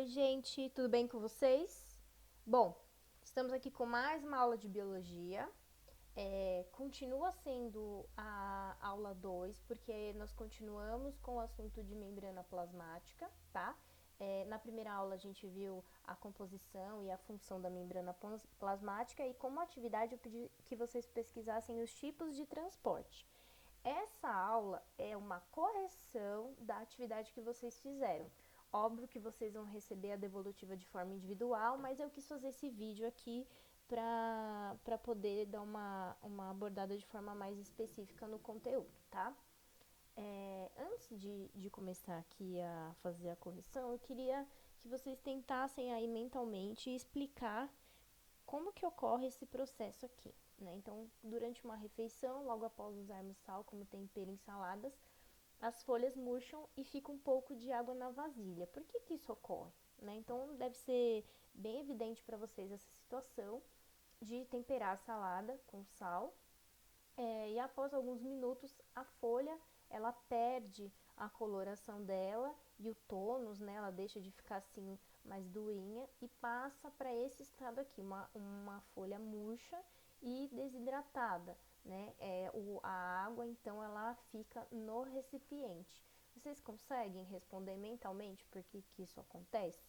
Oi, gente, tudo bem com vocês? Bom, estamos aqui com mais uma aula de biologia. Continua sendo a aula 2, porque nós continuamos com o assunto de membrana plasmática, tá? Na primeira aula a gente viu a composição e a função da membrana plasmática e como atividade eu pedi que vocês pesquisassem os tipos de transporte. Essa aula é uma correção da atividade que vocês fizeram. Óbvio que vocês vão receber a devolutiva de forma individual, mas eu quis fazer esse vídeo aqui para poder dar uma abordada de forma mais específica no conteúdo, tá? Antes de começar aqui a fazer a correção, eu queria que vocês tentassem aí mentalmente explicar como que ocorre esse processo aqui, né? Então, durante uma refeição, logo após usarmos sal como tempero em saladas, as folhas murcham e fica um pouco de água na vasilha. Por que que isso ocorre? Né? Então, deve ser bem evidente para vocês essa situação de temperar a salada com sal e após alguns minutos a folha ela perde a coloração dela e o tônus, né, ela deixa de ficar assim mais durinha e passa para esse estado aqui, uma folha murcha e desidratada, né? A água então ela fica no recipiente. Vocês conseguem responder mentalmente por que que isso acontece?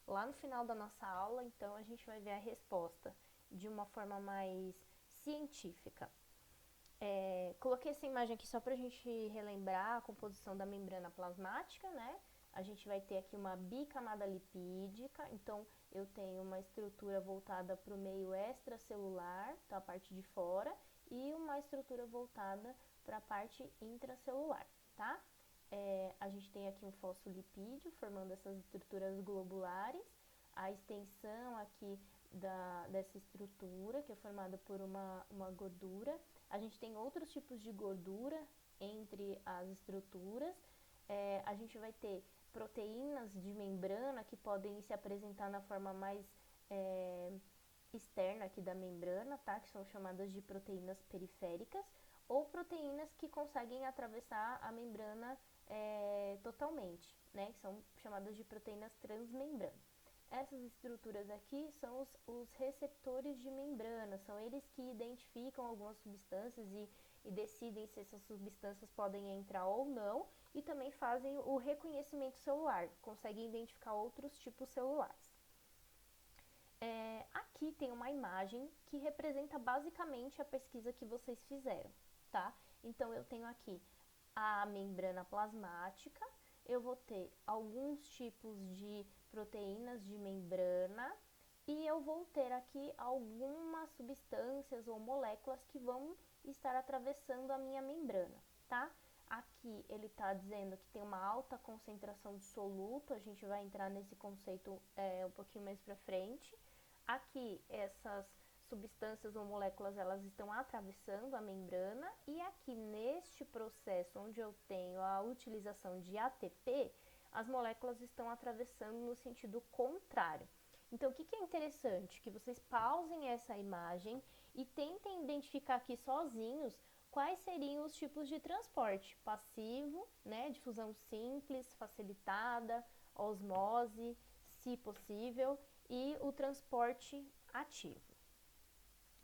Lá no final da nossa aula, então, a gente vai ver a resposta de uma forma mais científica. Coloquei essa imagem aqui só para a gente relembrar a composição da membrana plasmática, né? A gente vai ter aqui uma bicamada lipídica, então eu tenho uma estrutura voltada para o meio extracelular, então a parte de fora, e uma estrutura voltada para a parte intracelular, tá? A gente tem aqui um fosfolipídio formando essas estruturas globulares, a extensão aqui dessa estrutura, que é formada por uma gordura. A gente tem outros tipos de gordura entre as estruturas. A gente vai ter proteínas de membrana que podem se apresentar na forma mais externa aqui da membrana, tá? Que são chamadas de proteínas periféricas, ou proteínas que conseguem atravessar a membrana totalmente, né? Que são chamadas de proteínas transmembrana. Essas estruturas aqui são os receptores de membrana, são eles que identificam algumas substâncias e decidem se essas substâncias podem entrar ou não, e também fazem o reconhecimento celular, conseguem identificar outros tipos celulares. Aqui tem uma imagem que representa basicamente a pesquisa que vocês fizeram, tá? Então, eu tenho aqui a membrana plasmática, eu vou ter alguns tipos de proteínas de membrana e eu vou ter aqui algumas substâncias ou moléculas que vão estar atravessando a minha membrana, tá? Aqui ele está dizendo que tem uma alta concentração de soluto, a gente vai entrar nesse conceito um pouquinho mais para frente. Aqui essas substâncias ou moléculas elas estão atravessando a membrana e aqui neste processo onde eu tenho a utilização de ATP, as moléculas estão atravessando no sentido contrário. Então, o que é interessante? Que vocês pausem essa imagem e tentem identificar aqui sozinhos quais seriam os tipos de transporte passivo, né, difusão simples, facilitada, osmose, se possível, e o transporte ativo.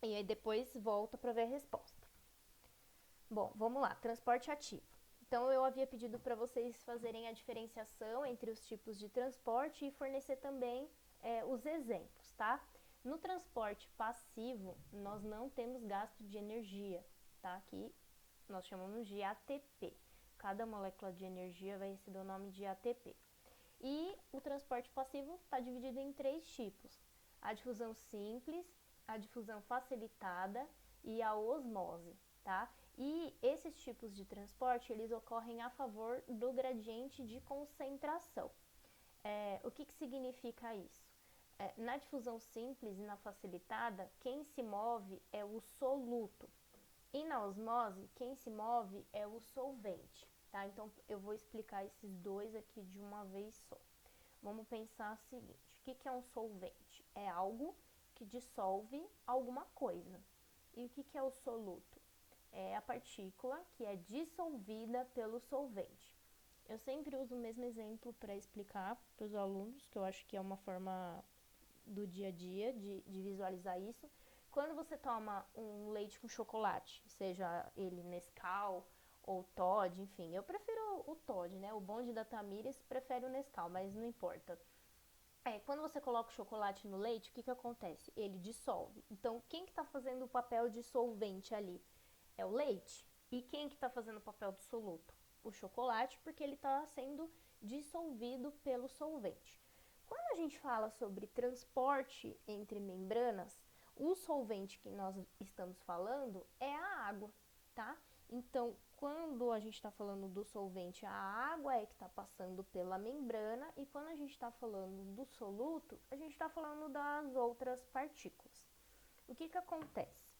E aí depois volta para ver a resposta. Bom, vamos lá, transporte ativo. Então eu havia pedido para vocês fazerem a diferenciação entre os tipos de transporte e fornecer também os exemplos, tá? No transporte passivo, nós não temos gasto de energia, tá? Aqui nós chamamos de ATP. Cada molécula de energia vai receber o nome de ATP. E o transporte passivo está dividido em 3 tipos: a difusão simples, a difusão facilitada e a osmose, tá? E esses tipos de transporte, eles ocorrem a favor do gradiente de concentração. O que significa isso? Na difusão simples e na facilitada, quem se move é o soluto. E na osmose, quem se move é o solvente, tá? Então, eu vou explicar esses dois aqui de uma vez só. Vamos pensar o seguinte: o que é um solvente? É algo que dissolve alguma coisa. E o que é o soluto? É a partícula que é dissolvida pelo solvente. Eu sempre uso o mesmo exemplo para explicar para os alunos, que eu acho que é uma forma do dia a dia de visualizar isso. Quando você toma um leite com chocolate, seja ele Nescau ou Toddy, enfim, eu prefiro o Toddy, né? O bonde da Tamires prefere o Nescau, mas não importa. Quando você coloca o chocolate no leite, o que acontece? Ele dissolve. Então, quem que tá fazendo o papel de solvente ali? É o leite. E quem que tá fazendo o papel do soluto? O chocolate, porque ele está sendo dissolvido pelo solvente. Quando a gente fala sobre transporte entre membranas, o solvente que nós estamos falando é a água, tá? Então, quando a gente está falando do solvente, a água é que está passando pela membrana, e quando a gente está falando do soluto, a gente está falando das outras partículas. O que acontece?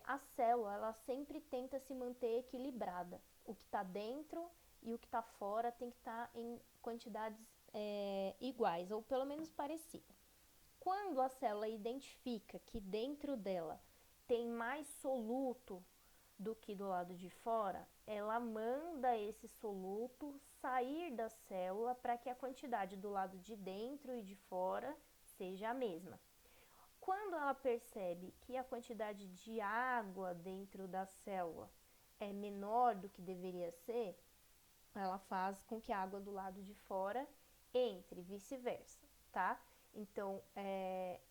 A célula, ela sempre tenta se manter equilibrada. O que está dentro e o que está fora tem que estar em quantidades iguais, ou pelo menos parecidas. Quando a célula identifica que dentro dela tem mais soluto do que do lado de fora, ela manda esse soluto sair da célula para que a quantidade do lado de dentro e de fora seja a mesma. Quando ela percebe que a quantidade de água dentro da célula é menor do que deveria ser, ela faz com que a água do lado de fora entre, vice-versa, tá? Então,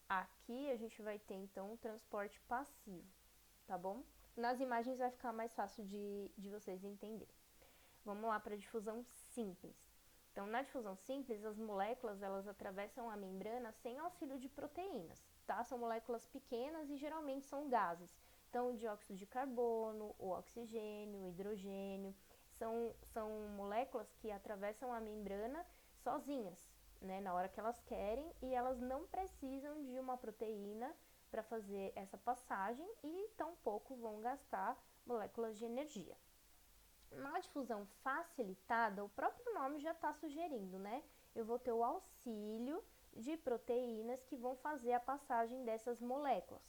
aqui a gente vai ter, então, um transporte passivo, tá bom? Nas imagens vai ficar mais fácil de vocês entenderem. Vamos lá para a difusão simples. Então, na difusão simples, as moléculas, elas atravessam a membrana sem auxílio de proteínas, tá? São moléculas pequenas e geralmente são gases. Então, o dióxido de carbono, o oxigênio, o hidrogênio, são moléculas que atravessam a membrana sozinhas, né, na hora que elas querem, e elas não precisam de uma proteína para fazer essa passagem e tampouco vão gastar moléculas de energia. Na difusão facilitada, o próprio nome já está sugerindo, né? Eu vou ter o auxílio de proteínas que vão fazer a passagem dessas moléculas,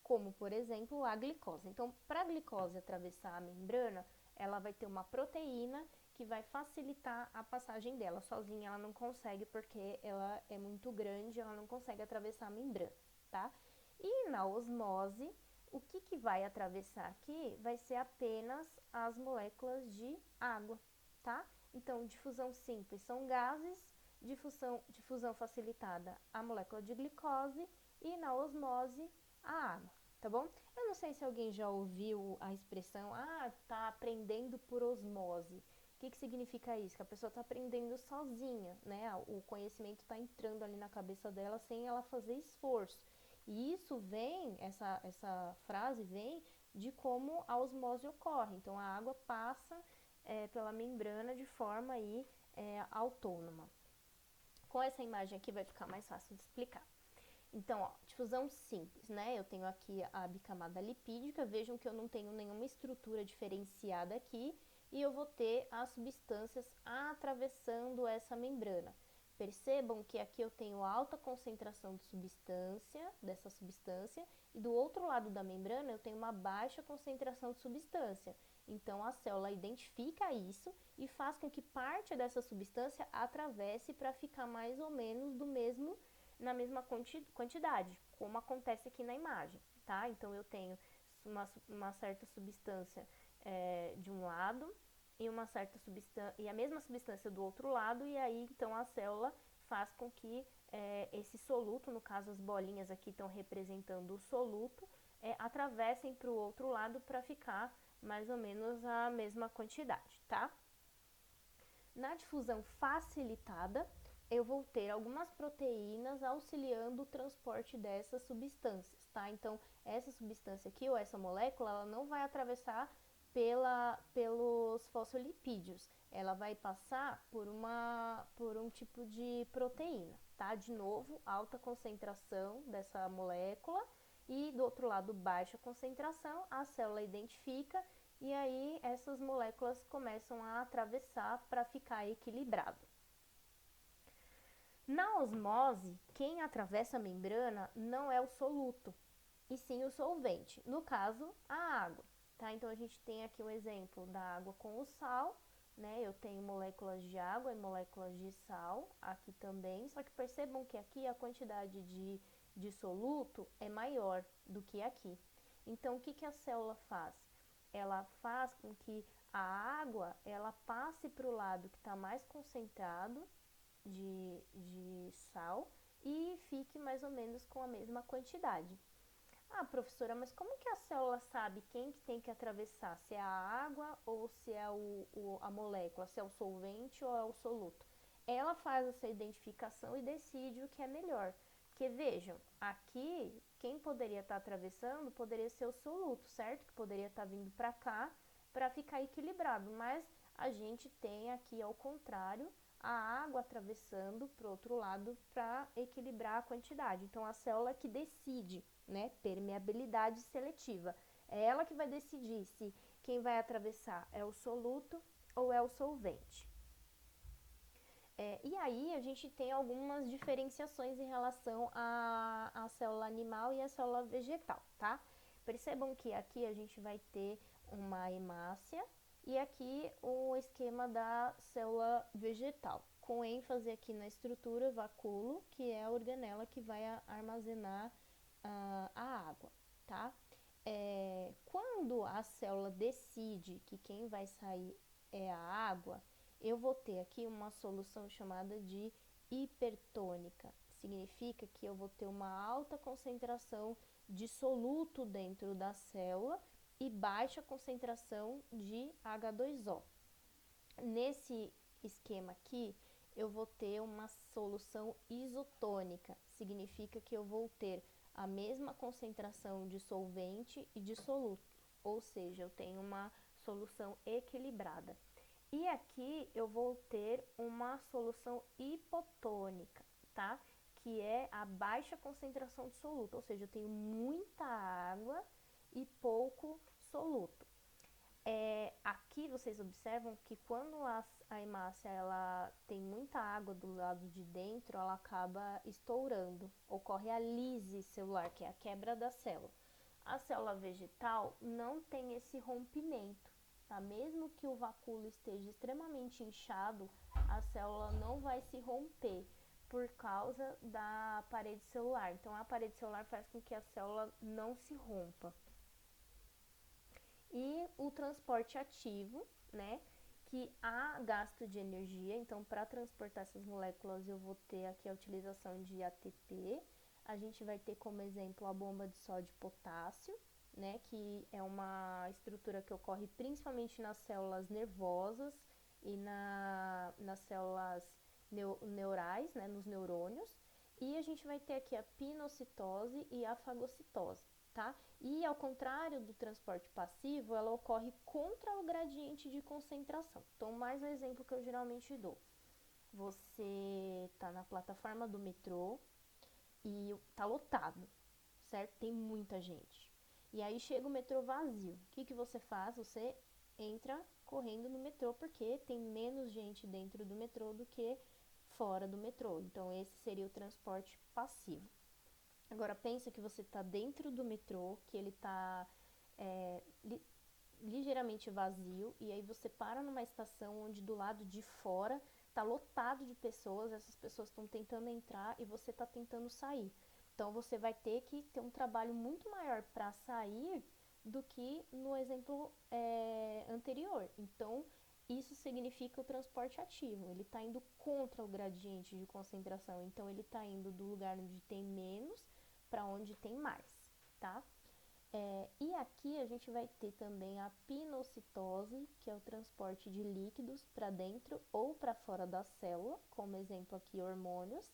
como, por exemplo, a glicose. Então, para a glicose atravessar a membrana, ela vai ter uma proteína que vai facilitar a passagem dela. Sozinha ela não consegue, porque ela é muito grande, ela não consegue atravessar a membrana, tá? E na osmose, o que vai atravessar aqui vai ser apenas as moléculas de água, tá? Então, difusão simples são gases, difusão facilitada a molécula de glicose, e na osmose a água, tá bom? Eu não sei se alguém já ouviu a expressão, tá aprendendo por osmose. O que significa isso? Que a pessoa está aprendendo sozinha, né? O conhecimento está entrando ali na cabeça dela sem ela fazer esforço. E isso vem, essa frase vem de como a osmose ocorre. Então, a água passa pela membrana de forma aí, autônoma. Com essa imagem aqui vai ficar mais fácil de explicar. Então, ó, difusão simples, né? Eu tenho aqui a bicamada lipídica, vejam que eu não tenho nenhuma estrutura diferenciada aqui, e eu vou ter as substâncias atravessando essa membrana. Percebam que aqui eu tenho alta concentração de dessa substância, e do outro lado da membrana eu tenho uma baixa concentração de substância. Então, a célula identifica isso e faz com que parte dessa substância atravesse para ficar mais ou menos na mesma quantidade, como acontece aqui na imagem, tá? Então, eu tenho uma certa substância de um lado e uma certa substância, e a mesma substância do outro lado, e aí então a célula faz com que esse soluto, no caso as bolinhas aqui estão representando o soluto, atravessem para o outro lado para ficar mais ou menos a mesma quantidade, tá? Na difusão facilitada, eu vou ter algumas proteínas auxiliando o transporte dessas substâncias, tá? Então, essa substância aqui, ou essa molécula, ela não vai atravessar pelos fosfolipídios, ela vai passar por um tipo de proteína, tá? De novo, alta concentração dessa molécula, e do outro lado, baixa concentração, a célula identifica, e aí essas moléculas começam a atravessar para ficar equilibrado. Na osmose, quem atravessa a membrana não é o soluto, e sim o solvente, no caso, a água, tá? Então, a gente tem aqui um exemplo da água com o sal, né? Eu tenho moléculas de água e moléculas de sal aqui também, só que percebam que aqui a quantidade de soluto é maior do que aqui. Então, o que que a célula faz? Ela faz com que a água ela passe para o lado que está mais concentrado de sal e fique mais ou menos com a mesma quantidade. Ah, professora, mas como que a célula sabe quem que tem que atravessar? Se é a água ou se é a molécula, se é o solvente ou é o soluto? Ela faz essa identificação e decide o que é melhor. Porque vejam, aqui quem poderia estar atravessando poderia ser o soluto, certo? Que poderia estar vindo para cá para ficar equilibrado, mas a gente tem aqui ao contrário a água atravessando para o outro lado para equilibrar a quantidade. Então a célula que decide, né? Permeabilidade seletiva. É ela que vai decidir se quem vai atravessar é o soluto ou é o solvente. E aí a gente tem algumas diferenciações em relação à célula animal e à célula vegetal, tá? Percebam que aqui a gente vai ter uma hemácia e aqui o esquema da célula vegetal, com ênfase aqui na estrutura vacúolo, que é a organela que vai armazenar a água, tá? Quando a célula decide que quem vai sair é a água, eu vou ter aqui uma solução chamada de hipertônica. Significa que eu vou ter uma alta concentração de soluto dentro da célula e baixa concentração de H2O. Nesse esquema aqui, eu vou ter uma solução isotônica. Significa que eu vou ter a mesma concentração de solvente e de soluto, ou seja, eu tenho uma solução equilibrada. E aqui eu vou ter uma solução hipotônica, tá? Que é a baixa concentração de soluto, ou seja, eu tenho muita água e pouco soluto. Aqui vocês observam que quando a hemácia ela tem muita água do lado de dentro, ela acaba estourando. Ocorre a lise celular, que é a quebra da célula. A célula vegetal não tem esse rompimento, tá? Mesmo que o vacúolo esteja extremamente inchado, a célula não vai se romper por causa da parede celular. Então, a parede celular faz com que a célula não se rompa. E o transporte ativo, né? Que há gasto de energia, então para transportar essas moléculas eu vou ter aqui a utilização de ATP. A gente vai ter como exemplo a bomba de sódio e potássio, né? Que é uma estrutura que ocorre principalmente nas células nervosas e nas células neurais, né? Nos neurônios. E a gente vai ter aqui a pinocitose e a fagocitose, tá? E ao contrário do transporte passivo, ela ocorre contra o gradiente de concentração. Então, mais um exemplo que eu geralmente dou. Você está na plataforma do metrô e está lotado, certo? Tem muita gente. E aí chega o metrô vazio. O que você faz? Você entra correndo no metrô porque tem menos gente dentro do metrô do que fora do metrô. Então, esse seria o transporte passivo. Agora pensa que você está dentro do metrô, que ele está ligeiramente vazio, e aí você para numa estação onde do lado de fora está lotado de pessoas, essas pessoas estão tentando entrar e você está tentando sair. Então você vai ter que ter um trabalho muito maior para sair do que no exemplo anterior. Então isso significa o transporte ativo, ele está indo contra o gradiente de concentração, então ele está indo do lugar onde tem menos para onde tem mais, tá? E aqui a gente vai ter também a pinocitose, que é o transporte de líquidos para dentro ou para fora da célula, como exemplo aqui hormônios,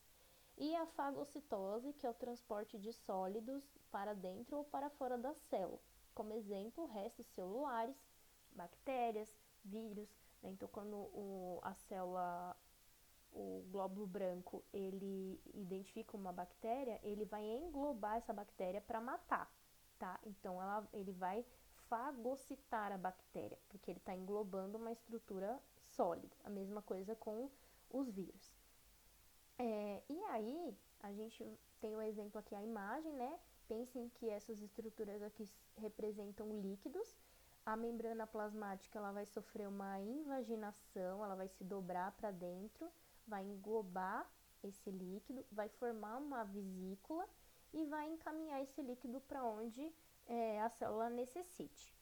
e a fagocitose, que é o transporte de sólidos para dentro ou para fora da célula, como exemplo restos celulares, bactérias, vírus, né? Então quando a célula, o glóbulo branco, ele identifica uma bactéria, ele vai englobar essa bactéria para matar, tá? Então ele vai fagocitar a bactéria, porque ele está englobando uma estrutura sólida. A mesma coisa com os vírus. E aí, a gente tem o exemplo aqui, a imagem, né? Pensem que essas estruturas aqui representam líquidos. A membrana plasmática ela vai sofrer uma invaginação, ela vai se dobrar para dentro, vai englobar esse líquido, vai formar uma vesícula e vai encaminhar esse líquido para onde a célula necessite.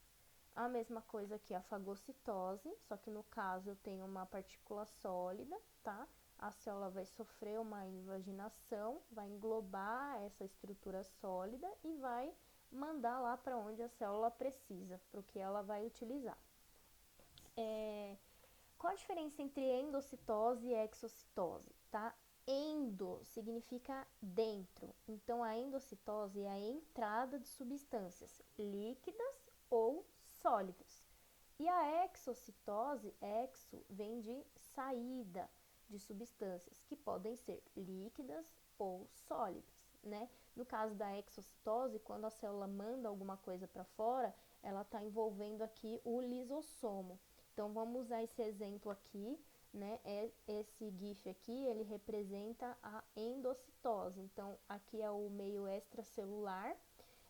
A mesma coisa aqui, a fagocitose, só que no caso eu tenho uma partícula sólida, tá? A célula vai sofrer uma invaginação, vai englobar essa estrutura sólida e vai mandar lá para onde a célula precisa, para o que ela vai utilizar. Qual a diferença entre endocitose e exocitose, tá? Endo significa dentro, então a endocitose é a entrada de substâncias líquidas ou sólidas. E a exocitose, exo, vem de saída de substâncias que podem ser líquidas ou sólidas, né? No caso da exocitose, quando a célula manda alguma coisa para fora, ela está envolvendo aqui o lisossomo. Então, vamos usar esse exemplo aqui, né? Esse GIF aqui, ele representa a endocitose. Então, aqui é o meio extracelular.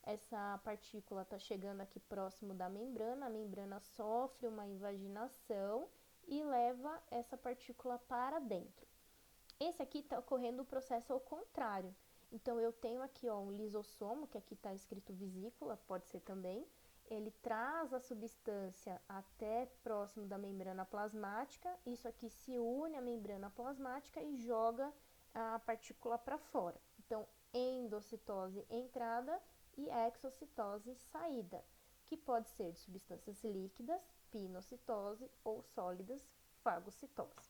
Essa partícula está chegando aqui próximo da membrana, a membrana sofre uma invaginação e leva essa partícula para dentro. Esse aqui está ocorrendo o processo ao contrário. Então, eu tenho aqui ó, um lisossomo, que aqui está escrito vesícula, pode ser também. Ele traz a substância até próximo da membrana plasmática. Isso aqui se une à membrana plasmática e joga a partícula para fora. Então, endocitose, entrada, e exocitose, saída, que pode ser de substâncias líquidas, pinocitose, ou sólidas, fagocitose.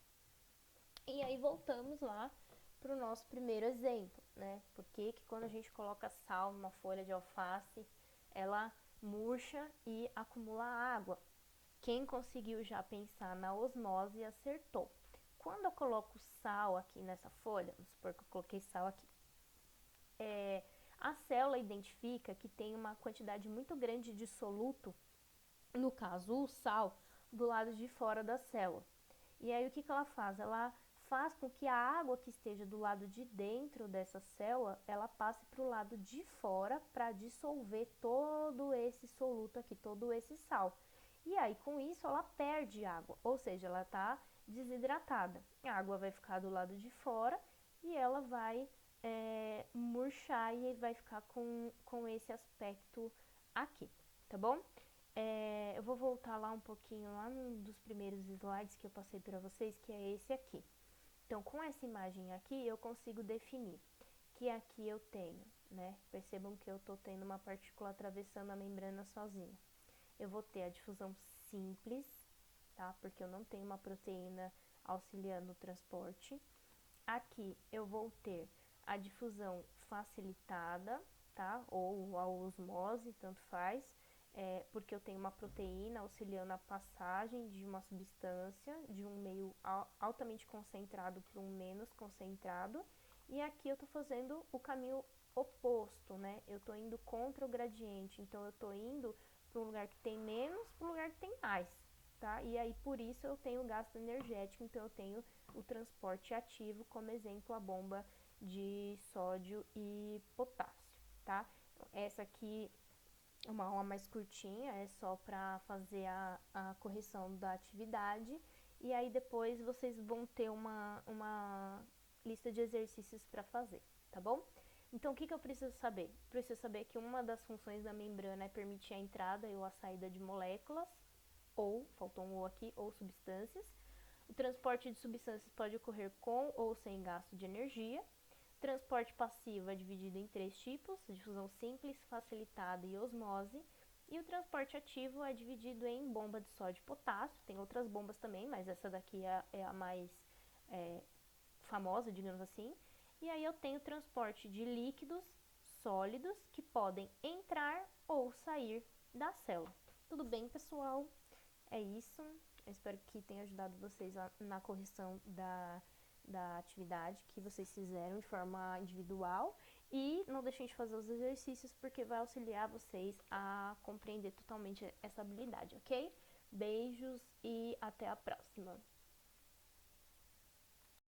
E aí voltamos lá para o nosso primeiro exemplo, né? Porque que quando a gente coloca sal numa folha de alface, ela murcha e acumula água. Quem conseguiu já pensar na osmose acertou. Quando eu coloco sal aqui nessa folha, vamos supor que eu coloquei sal aqui, a célula identifica que tem uma quantidade muito grande de soluto, no caso o sal, do lado de fora da célula. E aí o que ela faz? Ela faz com que a água que esteja do lado de dentro dessa célula, ela passe para o lado de fora para dissolver todo esse soluto aqui, todo esse sal. E aí com isso ela perde água, ou seja, ela está desidratada. A água vai ficar do lado de fora e ela vai murchar e vai ficar com esse aspecto aqui, tá bom? Eu vou voltar lá um pouquinho, lá num dos primeiros slides que eu passei para vocês, que é esse aqui. Então, com essa imagem aqui, eu consigo definir que aqui eu tenho, né? Percebam que eu estou tendo uma partícula atravessando a membrana sozinha. Eu vou ter a difusão simples, tá? Porque eu não tenho uma proteína auxiliando o transporte. Aqui eu vou ter a difusão facilitada, tá? Ou a osmose, tanto faz, porque eu tenho uma proteína auxiliando a passagem de uma substância de um meio altamente concentrado para um menos concentrado. E aqui eu tô fazendo o caminho oposto, né? Eu tô indo contra o gradiente, então eu tô indo para um lugar que tem menos para um lugar que tem mais, tá? E aí por isso eu tenho gasto energético, então eu tenho o transporte ativo, como exemplo a bomba de sódio e potássio, tá? Essa aqui é uma aula mais curtinha, é só para fazer a correção da atividade, e aí depois vocês vão ter uma lista de exercícios para fazer, tá bom? Então, o que eu preciso saber? Preciso saber que uma das funções da membrana é permitir a entrada ou a saída de moléculas, ou, faltou um ou aqui, ou substâncias. O transporte de substâncias pode ocorrer com ou sem gasto de energia. Transporte passivo é dividido em 3 tipos: difusão simples, facilitada e osmose. E o transporte ativo é dividido em bomba de sódio e potássio. Tem outras bombas também, mas essa daqui é a mais famosa, digamos assim. E aí eu tenho transporte de líquidos sólidos que podem entrar ou sair da célula. Tudo bem, pessoal? É isso. Eu espero que tenha ajudado vocês na correção da atividade que vocês fizeram de forma individual. E não deixem de fazer os exercícios, porque vai auxiliar vocês a compreender totalmente essa habilidade, ok? Beijos e até a próxima!